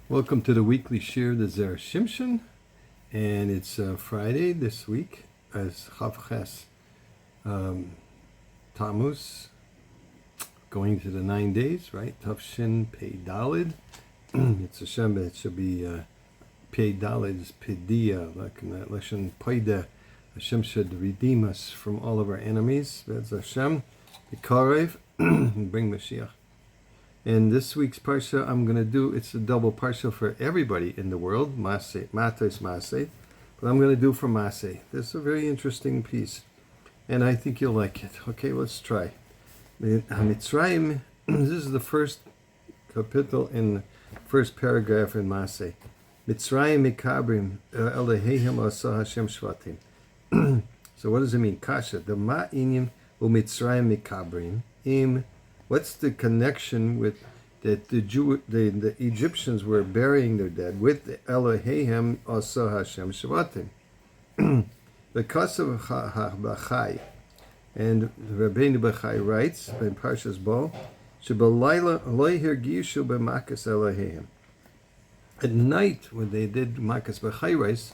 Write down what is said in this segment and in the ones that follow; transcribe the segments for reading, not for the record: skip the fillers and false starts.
Welcome to the weekly shir the Zer Shimshon, and it's Friday this week as Chavches Tammuz, going to the 9 days, right? Tavshin Pei Dalid. It's a Shem, it should be Pei Dalid is Pedia, like in that Lashon Paida. Hashem should redeem us from all of our enemies. That's Hashem, the Karev, and bring Mashiach. In this week's parsha, I'm going to do, it's a double parsha for everybody in the world, Matos-Masay, but I'm going to do for Masay. This is a very interesting piece, and I think you'll like it. Okay, let's try. Mitzrayim, this is the first kapitel in the first paragraph in Masay. Mitzrayim mikabrim Elohim asa Hashem shvatim. So what does it mean? Kasha, the ma'inim u'Mitzrayim mikabrim im. What's the connection with that the Egyptians were burying their dead with the Elohim Asa Hashem Shvatim? The Kasav Bachai, and Rabbeinu Bachai writes in Parshas Bo, Shebalayla Loi Hergishu B'Makas Elohim. At night, when they did Makas B'Chayres,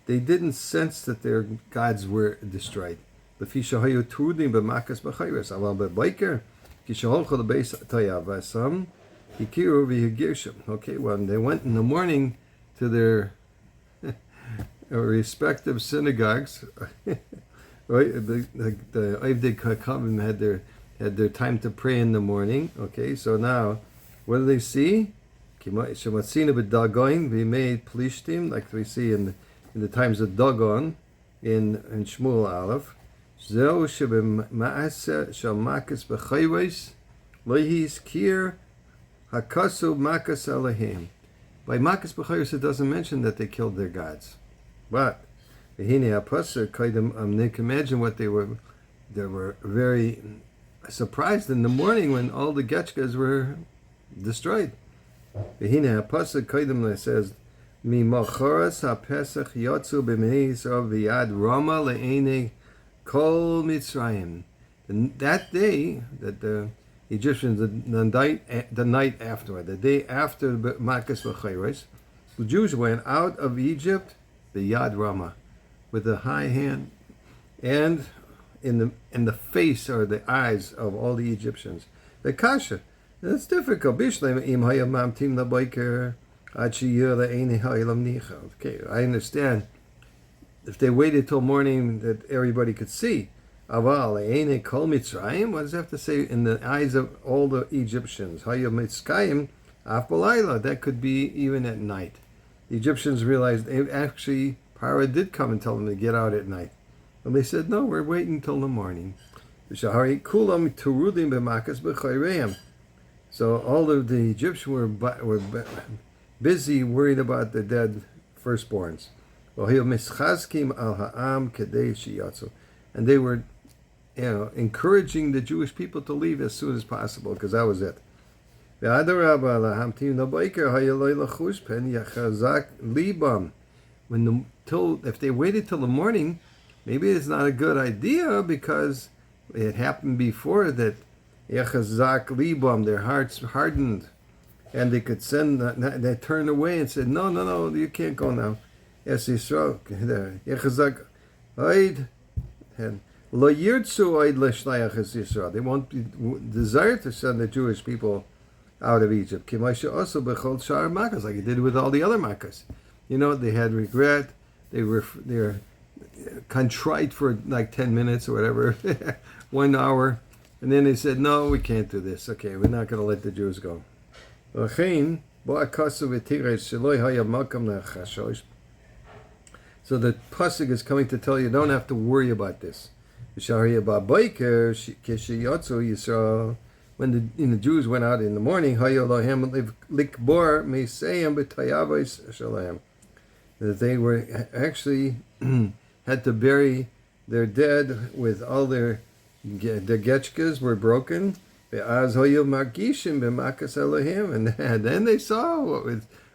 they didn't sense that their gods were destroyed. L'fi shahayu trudim b'Makas B'Chayres, aval b'Biker. Okay, well, they went in the morning to their respective synagogues. Right, the Avdei Kakavim had their time to pray in the morning. Okay, so now, what do they see? Like we see in the times of Dagon in Shmuel Aleph. Zeu shebema'aseh shel makas b'chayres lehis kir hakasu makas Elohim. By makas b'chayres, it doesn't mention that they killed their gods, but v'hine hapasuk kaidem. They can imagine what they were. They were very surprised in the morning when all the getchkas were destroyed. V'hine hapasuk kaidem, it says mi macharas hapesach yotzu b'mei Yisrael v'yad rama le'enei Kol Mitzrayim. That day, that the Egyptians, the night afterward, the day after Makas V'Chayres, the Jews went out of Egypt, the Yad Rama, with a high hand, and in the face or the eyes of all the Egyptians. The Kasha, that's difficult. Okay, I understand. If they waited till morning that everybody could see, aval eine kol Mitzrayim, what does it have to say in the eyes of all the Egyptians? Hayom mitzkayim af b'layla, that could be even at night. The Egyptians realized actually Paro did come and tell them to get out at night, and they said no, we're waiting till the morning. Shahari kulam turudim b'makas b'chayreim. So all of the Egyptians were busy, worried about the dead firstborns. And they were, encouraging the Jewish people to leave as soon as possible, because that was it. If they waited till the morning, maybe it's not a good idea, because it happened before that their hearts hardened, and they could they turned away and said, no, you can't go now. Yes, Yisrael. Lo yirtzu oid l'shlayach es Yisrael. They won't desire to send the Jewish people out of Egypt. Kimaisha also bechol shar makas, like he did with all the other makas. They had regret. They were contrite for like 10 minutes or whatever, 1 hour, and then they said, "No, we can't do this. Okay, we're not going to let the Jews go." So the pasuk is coming to tell you, don't have to worry about this. When the Jews went out in the morning, that they were actually had to bury their dead with all their getchkas were broken. And then they saw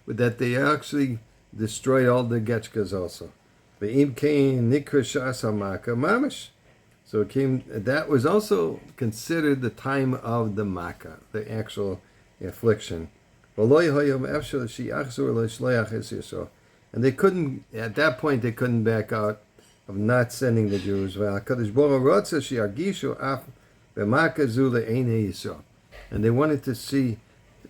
that they actually destroyed all the getchkas also. So it came. That was also considered the time of the Makkah, the actual affliction. And they couldn't, at that point, they couldn't back out of not sending the Jews. And they wanted to see,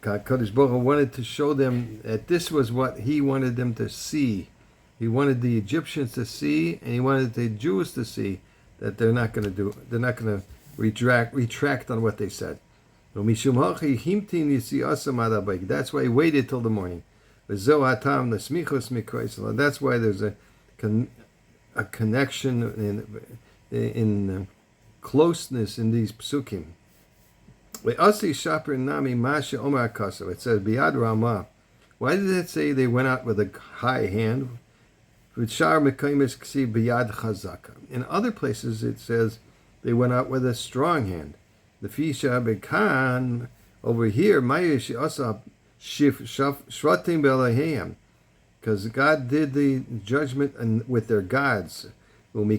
Kadosh Baruch Hu wanted to show them that this was what he wanted them to see. He wanted the Egyptians to see, and he wanted the Jews to see that they're not going to retract on what they said. That's why he waited till the morning. That's why there's a connection in closeness in these psukim. It says Biyad Ramah. Why did it say they went out with a high hand? In other places it says they went out with a strong hand. The Fisha Bekan over here, because God did the judgment with their gods. And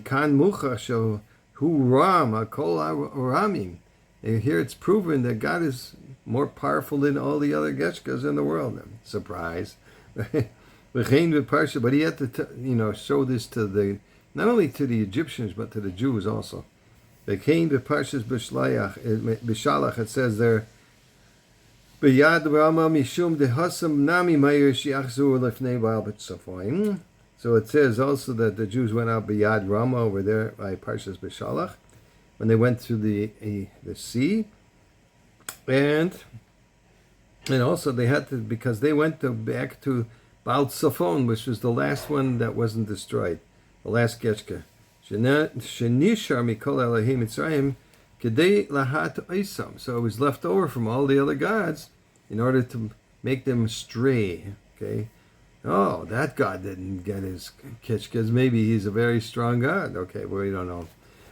here it's proven that God is more powerful than all the other Geshkas in the world. Surprise. But he had to, show this to not only to the Egyptians, but to the Jews also. They came to Parshas Bishalach, it says there, B'yad Rama mishum dehasam nami mayir shiachzur lefnei Baal b'tzafoim. So it says also that the Jews went out B'yad Rama over there by Parshas Bishalach, when they went through the sea, and also they had to, because they went back to Baal Tzafon, which was the last one that wasn't destroyed, the last Geshka. Shenishar mikol Elohim Mitzrayim kedei lahat oisam. So it was left over from all the other gods in order to make them stray. Okay, oh, that God didn't get his Geshkas. Maybe he's a very strong God. Okay, well, we don't know.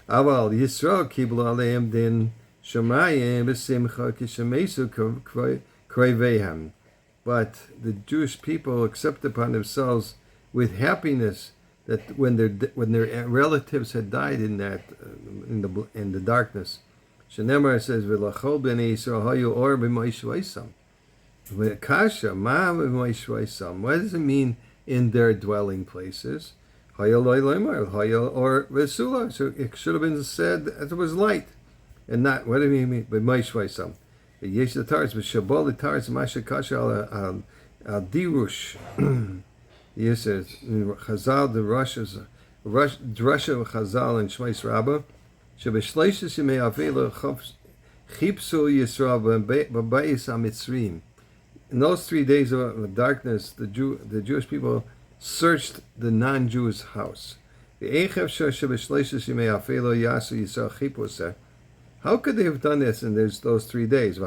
Aval Yisrael kiblu aleim din shemayim b'simcha kishemesu kroivehem. But the Jewish people accept upon themselves with happiness that when their relatives had died in the darkness. Shenemar says v'lachol b'nei Yisrael hayu or b'moishvaisam. Kasha ma b'moishvaisam. What does it mean in their dwelling places? Hayu loy loymar hayu or v'sula. So it should have been said that it was light, and not, what do you mean b'moishvaisam? Yesh the tars v'shabol the tars masha kasha al dirush. Yes, Chazal, the Drasha of Chazal and Shmais Rabbah, Shebeshleishis Yemei Avela Chipsu Yisrael B'Bayis HaMitzrim. In those 3 days of darkness, the Jewish people searched the non-Jews' house. How could they have done this in those 3 days?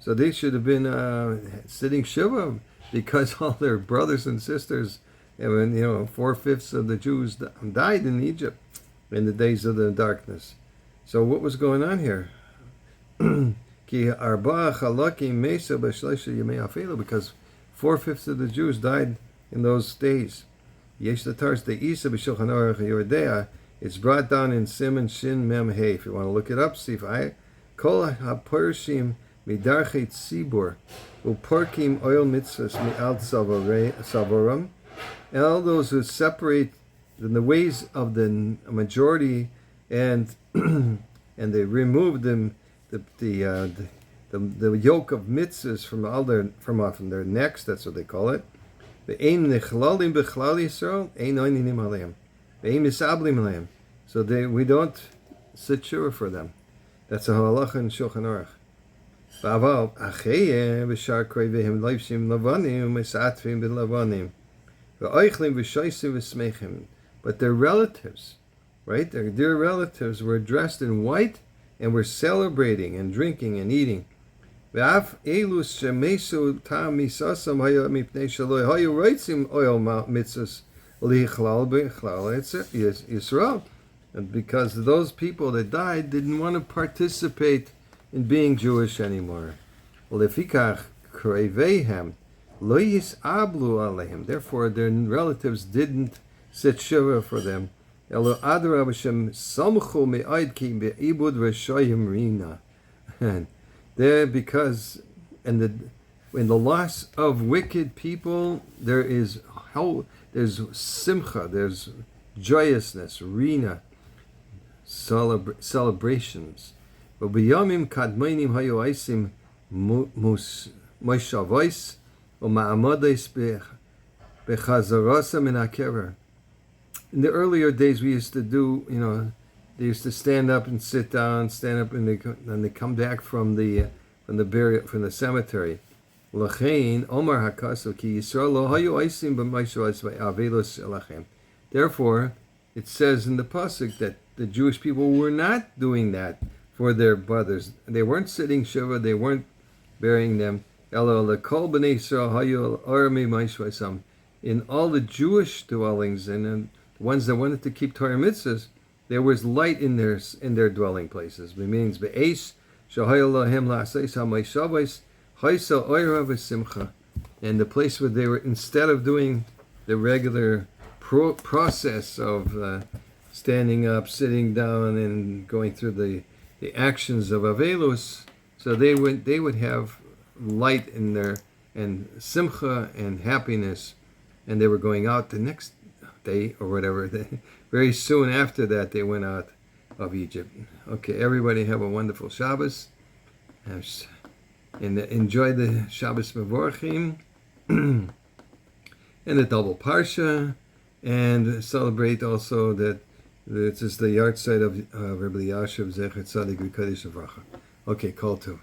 So they should have been sitting shiva because all their brothers and sisters, and 4/5 of the Jews died in Egypt in the days of the darkness. So what was going on here? Because 4/5 of the Jews died in those days. It's brought down in Simon Shin Mem Hey. If you want to look it up, see if I Kol HaPorshim Midarchei Tzibur Uporkim Oil Mitzvahs Mi'al Savoram. And all those who separate in the ways of the majority and they remove them the yoke of mitzvahs from their necks. That's what they call it. Ve'ein nechlalim b'chlal Yisrael ein oininim aleim. Ve'ein misablim aleim. So we don't sit shura for them. That's a halacha in Shulchan Aruch. V'aval acheyem v'shar kroivehim leivshim lavanim v'satvim b'lavanim v'oichlim v'shoisim v'smechim. But their relatives, right? Their dear relatives were dressed in white and were celebrating and drinking and eating. V'af elus shemesu tam misasam haya mipnei shaloi hayu reitzim oil mitzvahs lichlal b'chlal Yisrael. And because those people that died didn't want to participate in being Jewish anymore. Lefikach kreveihem lo yisablu aleim. Therefore, their relatives didn't sit shiva for them. Elo Adra Hashem Samchu Me'aid Ki Be'ibud Reshayim Rina. And there, because in the loss of wicked people, there's simcha, there's joyousness, rina, celebrations. But b'yamim kadmainim hayu aisim moishavos u'ma'amadais bechazarasa min hakever. In the earlier days, we used to do, they used to stand up and sit down, stand up, and they come back from the burial, from the cemetery. L'chein Omar hakasu ki Yisrael lo hayu aisim b'maishavos ve'avelos elachem. Therefore, it says in the pasuk that the Jewish people were not doing that for their brothers. They weren't sitting shiva. They weren't burying them. Elo lekol b'nei Yisrael hayu armi ma'ishvasam. In all the Jewish dwellings and the ones that wanted to keep Torah mitzvahs, there was light in their dwelling places. It means be'esh shahayu lahem la'asais ha'ma'ishavos haisa oira v'simcha. And the place where they were, instead of doing the regular process of standing up, sitting down, and going through the actions of Avelus, so they would have light in there, and simcha and happiness, and they were going out the next day or whatever. Very soon after that, they went out of Egypt. Okay, everybody have a wonderful Shabbos, and enjoy the Shabbos Mevorchim, and the double Parsha, and celebrate also that this is the yard site of Rabbi Yashav Zecher Tzadik V'Kadosh Avracha. Okay, call to.